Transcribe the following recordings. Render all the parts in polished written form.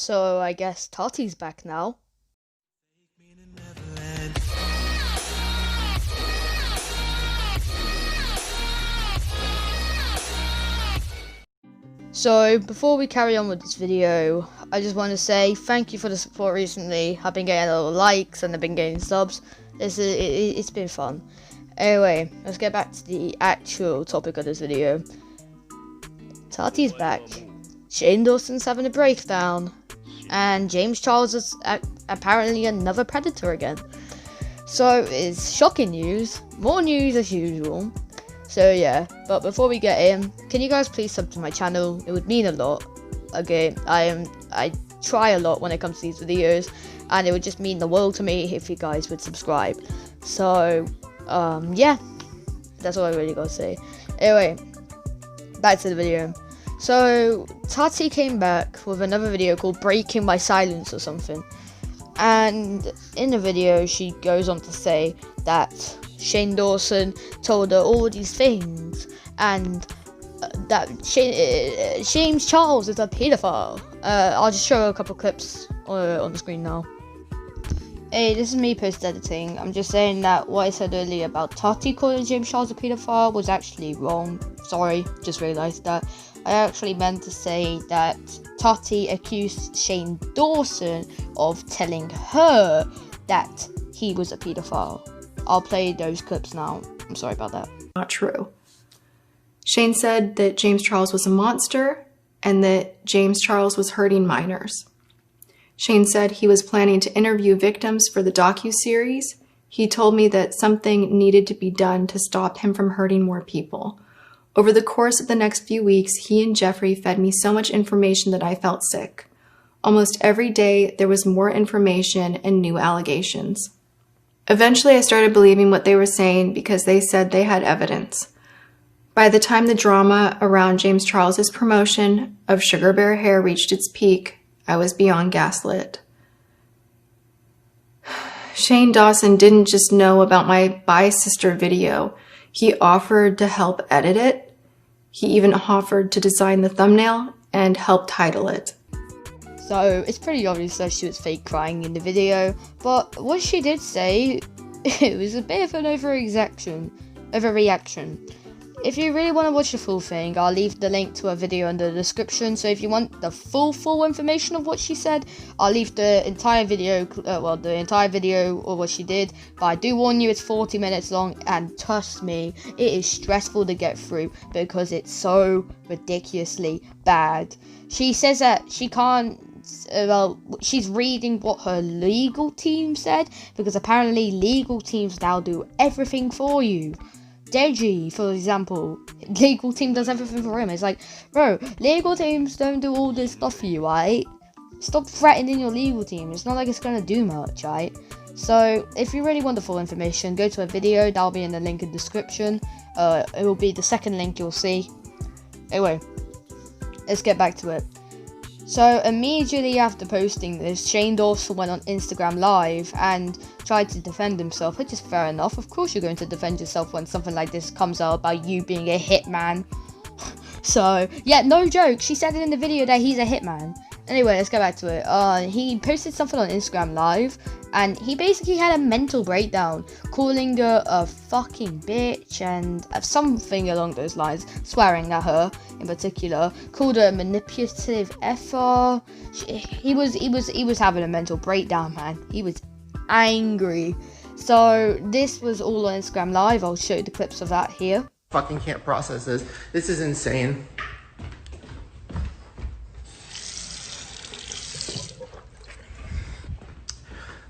So I guess Tati's back now. So before we carry on with this video, I just want to say thank you for the support recently. I've been getting a lot of likes and I've been getting subs. It's been fun. Anyway, let's get back to the actual topic of this video. Tati's back. Shane Dawson's having a breakdown. And James Charles is apparently another predator again. So it's shocking news. More news as usual. So yeah, but before we get in, can you guys please sub to my channel? It would mean a lot. Okay, I try a lot when it comes to these videos, and it would just mean the world to me if you guys would subscribe. So yeah, that's all I really gotta say. Anyway, back to the video. So Tati came back with another video called Breaking My Silence or something, and in the video she goes on to say that Shane Dawson told her all these things, and that James Charles is a pedophile. I'll just show a couple clips on the screen now. Hey, this is me post-editing. I'm just saying that what I said earlier about Tati calling James Charles a pedophile was actually wrong. Sorry, just realised that. I actually meant to say that Tati accused Shane Dawson of telling her that he was a pedophile. I'll play those clips now. I'm sorry about that. Not true. Shane said that James Charles was a monster and that James Charles was hurting minors. Shane said he was planning to interview victims for the docu-series. He told me that something needed to be done to stop him from hurting more people. Over the course of the next few weeks, he and Jeffree fed me so much information that I felt sick. Almost every day, there was more information and new allegations. Eventually, I started believing what they were saying because they said they had evidence. By the time the drama around James Charles's promotion of Sugar Bear hair reached its peak, I was beyond gaslit. Shane Dawson didn't just know about my Bye Sister video. He offered to help edit it. He even offered to design the thumbnail and help title it. So it's pretty obvious that she was fake crying in the video, but what she did say, it was a bit of an overreaction. If you really want to watch the full thing, I'll leave the link to a video in the description. So if you want the full information of what she said, I'll leave the entire video, or what she did. But I do warn you, it's 40 minutes long, and trust me, it is stressful to get through because it's so ridiculously bad. She says that she can't. She's reading what her legal team said, because apparently legal teams now do everything for you. Deji, for example, legal team does everything for him. It's like, bro, legal teams don't do all this stuff for you, right? Stop threatening your legal team. It's not like it's gonna do much, right? So if you really want the full information, go to a video. That'll be in the link in the description. It will be the second link you'll see. Anyway, let's get back to it. So immediately after posting this, Shane Dawson went on Instagram Live and tried to defend himself, which is fair enough. Of course you're going to defend yourself when something like this comes out about you being a hitman. So, yeah, no joke. She said it in the video that he's a hitman. Anyway, let's go back to it. He posted something on Instagram Live, and he basically had a mental breakdown, calling her a fucking bitch and something along those lines, swearing at her in particular, called her a manipulative effer. He was having a mental breakdown, man. He was angry. So this was all on Instagram Live. I'll show you the clips of that here. Fucking can't process this. This is insane.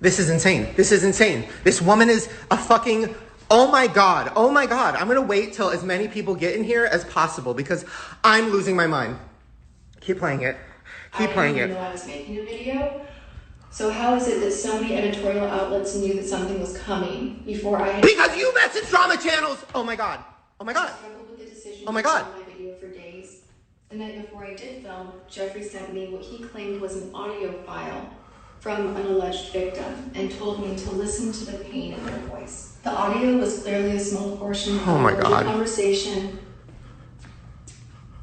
This is insane. This is insane. This woman is a fucking, oh my God. Oh my God. I'm gonna wait till as many people get in here as possible because I'm losing my mind. Keep playing it. Keep playing it. I didn't even know I was making a video. So how is it that so many editorial outlets knew that something was coming before I had... Because you message drama channels! Oh my God. Oh my God. I struggled with the decision Oh my to God. film my video for days. The night before I did film, Jeffree sent me what he claimed was an audio file from an alleged victim and told me to listen to the pain in their voice. The audio was clearly a small portion of the conversation.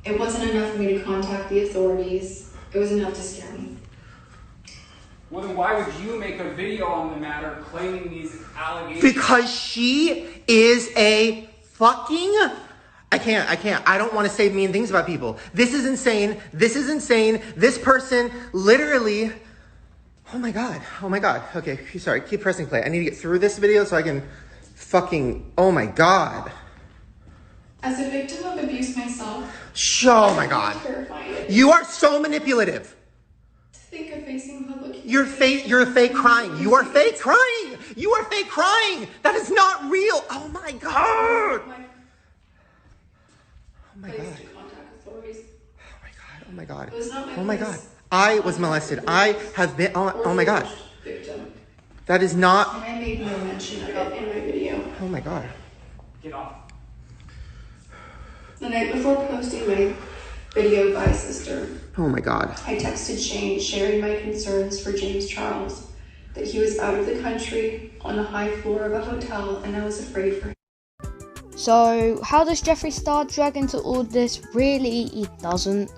It wasn't enough for me to contact the authorities. It was enough to scare me. Well, then why would you make a video on the matter claiming these allegations? Because she is a fucking... I can't. I don't want to say mean things about people. This is insane. This person literally... Oh my God. Okay, sorry. Keep pressing play. I need to get through this video so I can fucking... Oh my God. As a victim of abuse myself... Oh my God. You are so manipulative. To think of facing public... You're fake crying. You are fake crying. That is not real. Oh my God. Oh my God. Oh my God. Oh my God. I was molested. I have been, oh my God. That is not. And I made no mention of it in my video. Oh my God. Get off. The night before posting my video by sister, Oh my God. I texted Shane sharing my concerns for James Charles, that he was out of the country on the high floor of a hotel and I was afraid for him. So, how does Jeffree Star drag into all this? Really, he doesn't.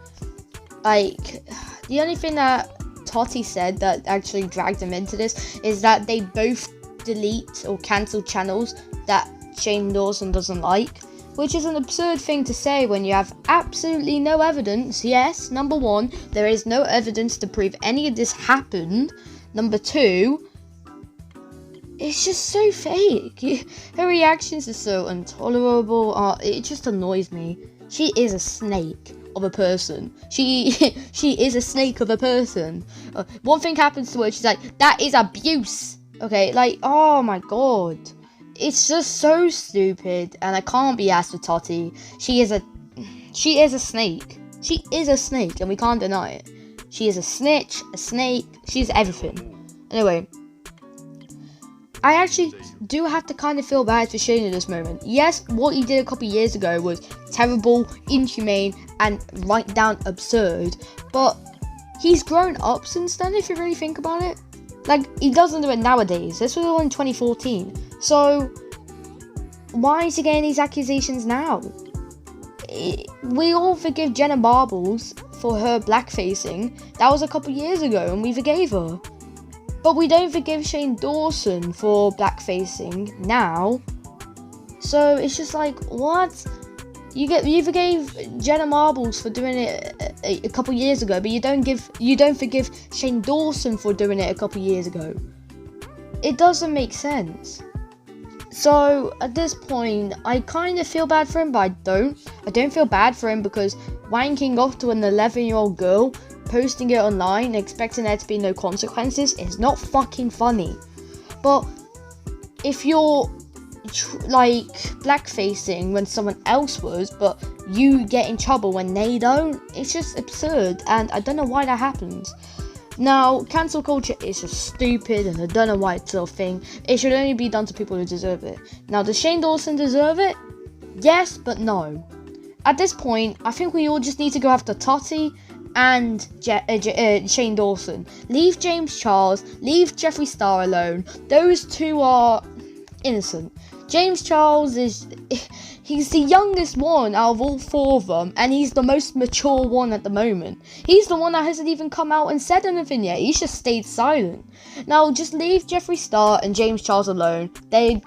Like, the only thing that Tati said that actually dragged him into this is that they both delete or cancel channels that Shane Dawson doesn't like, which is an absurd thing to say when you have absolutely no evidence. Yes, number one, there is no evidence to prove any of this happened. Number two, it's just so fake. Her reactions are so intolerable. It just annoys me. She is a snake of a person. She is a snake of a person. One thing happens to her, she's like, that is abuse. Okay, like, oh my God. It's just so stupid, and I can't be asked with Tati. She is a snake. She is a snake, and we can't deny it. She is a snitch, a snake. She's everything. Anyway, I actually do have to kind of feel bad for Shane in this moment. Yes, what he did a couple years ago was terrible, inhumane, and right down absurd. But he's grown up since then, if you really think about it. Like, he doesn't do it nowadays. This was all in 2014. So, why is he getting these accusations now? We all forgive Jenna Marbles for her blackfacing. That was a couple years ago, and we forgave her. But we don't forgive Shane Dawson for blackfacing now. So it's just like, what? You forgave Jenna Marbles for doing it a couple years ago, but you don't forgive Shane Dawson for doing it a couple years ago. It doesn't make sense. So at this point, I kind of feel bad for him, but I don't. I don't feel bad for him because wanking off to an 11-year-old girl, posting it online, expecting there to be no consequences is not fucking funny. But if you're like blackfacing when someone else was, but you get in trouble when they don't, it's just absurd, and I don't know why that happens. Now, cancel culture is just stupid, and I don't know why it's still a thing. It should only be done to people who deserve it. Now, does Shane Dawson deserve it? Yes, but no. At this point, I think we all just need to go after Tati and Shane Dawson. Leave James Charles, leave Jeffree Star alone. Those two are innocent. James Charles he's the youngest one out of all four of them, and he's the most mature one at the moment. He's the one that hasn't even come out and said anything yet. He's just stayed silent. Now, just leave Jeffree Star and James Charles alone. They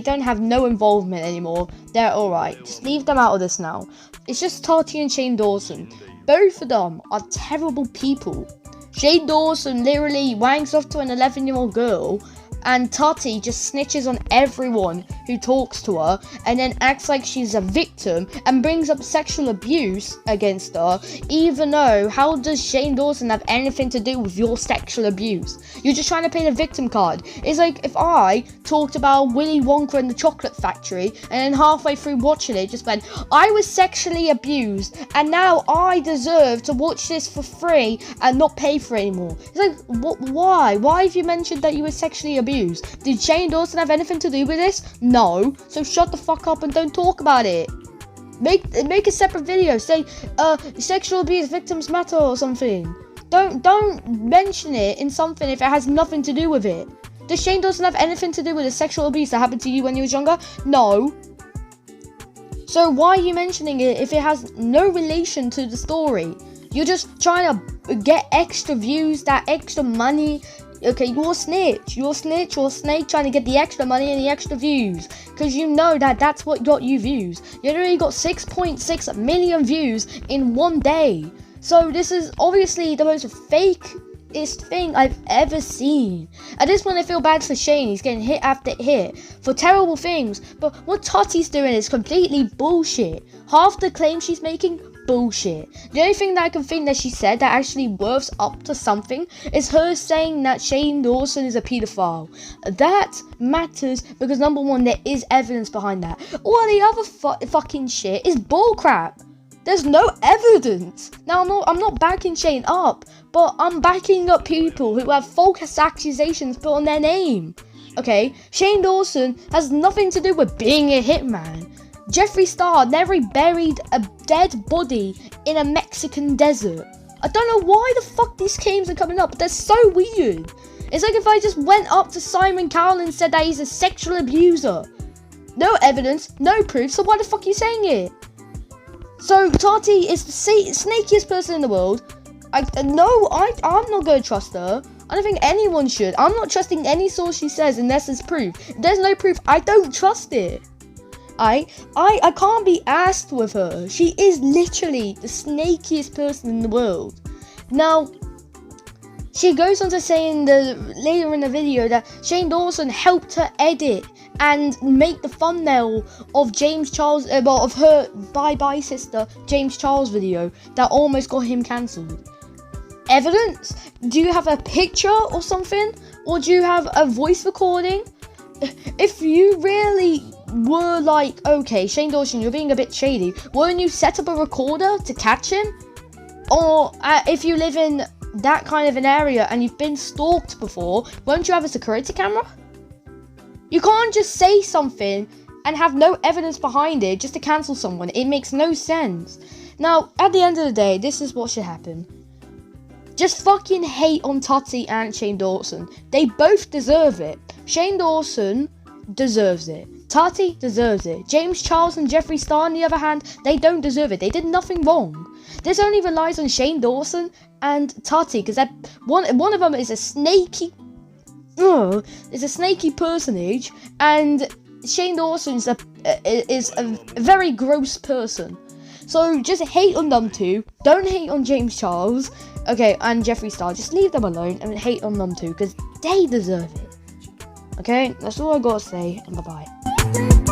don't have no involvement anymore. They're alright. Just leave them out of this now. It's just Tati and Shane Dawson. Both of them are terrible people. Shane Dawson literally wanks off to an 11-year-old girl, and Tati just snitches on everyone who talks to her and then acts like she's a victim and brings up sexual abuse against her, even though, how does Shane Dawson have anything to do with your sexual abuse? You're just trying to play the victim card. It's like if I talked about Willy Wonka and the Chocolate Factory and then halfway through watching it just went, I was sexually abused and now I deserve to watch this for free and not pay for it anymore. It's like, why? Why have you mentioned that you were sexually abused? Did Shane Dawson have anything to do with this? No. So shut the fuck up and don't talk about it. Make a separate video. Say, sexual abuse victims matter or something. Don't mention it in something if it has nothing to do with it. Does Shane Dawson have anything to do with the sexual abuse that happened to you when you were younger? No. So why are you mentioning it if it has no relation to the story? You're just trying to get extra views, that extra money. Okay, you're a snitch. You're a snitch. You're a snake trying to get the extra money and the extra views. Because you know that that's what got you views. You already got 6.6 million views in one day. So this is obviously the most fakest thing I've ever seen. At this point I feel bad for Shane. He's getting hit after hit for terrible things. But what Tati's doing is completely bullshit. Half the claims she's making, bullshit. The only thing that I can think that she said that actually worths up to something is her saying that Shane Dawson is a pedophile. That matters because number one, there is evidence behind that. All the other fucking shit is bullcrap. There's no evidence. Now I'm not backing Shane up, but I'm backing up people who have false accusations put on their name. Okay, Shane Dawson has nothing to do with being a hitman. Jeffree Star never buried a dead body in a Mexican desert. I don't know why the fuck these claims are coming up, but they're so weird. It's like if I just went up to Simon Cowell and said that he's a sexual abuser. No evidence, no proof, so why the fuck are you saying it? So Tati is the snakiest person in the world. I'm not going to trust her. I don't think anyone should. I'm not trusting any source she says unless there's proof. If there's no proof, I don't trust it. I can't be asked with her. She is literally the snakiest person in the world. Now, she goes on to say later in the video that Shane Dawson helped her edit and make the thumbnail of James Charles, of her bye-bye sister James Charles video that almost got him cancelled. Evidence? Do you have a picture or something? Or do you have a voice recording? If you really were like, okay, Shane Dawson, you're being a bit shady, won't you set up a recorder to catch him? Or if you live in that kind of an area and you've been stalked before, won't you have a security camera? You can't just say something and have no evidence behind it just to cancel someone. It makes no sense. Now, at the end of the day, this is what should happen. Just fucking hate on Tati and Shane Dawson. They both deserve it. Shane Dawson deserves it. Tati deserves it. James Charles and Jeffree Star, on the other hand, they don't deserve it. They did nothing wrong. This only relies on Shane Dawson and Tati, because one of them is a snaky, personage, and Shane Dawson is a very gross person. So just hate on them two. Don't hate on James Charles, okay, and Jeffree Star. Just leave them alone and hate on them two, because they deserve it. Okay, that's all I gotta say, and bye-bye.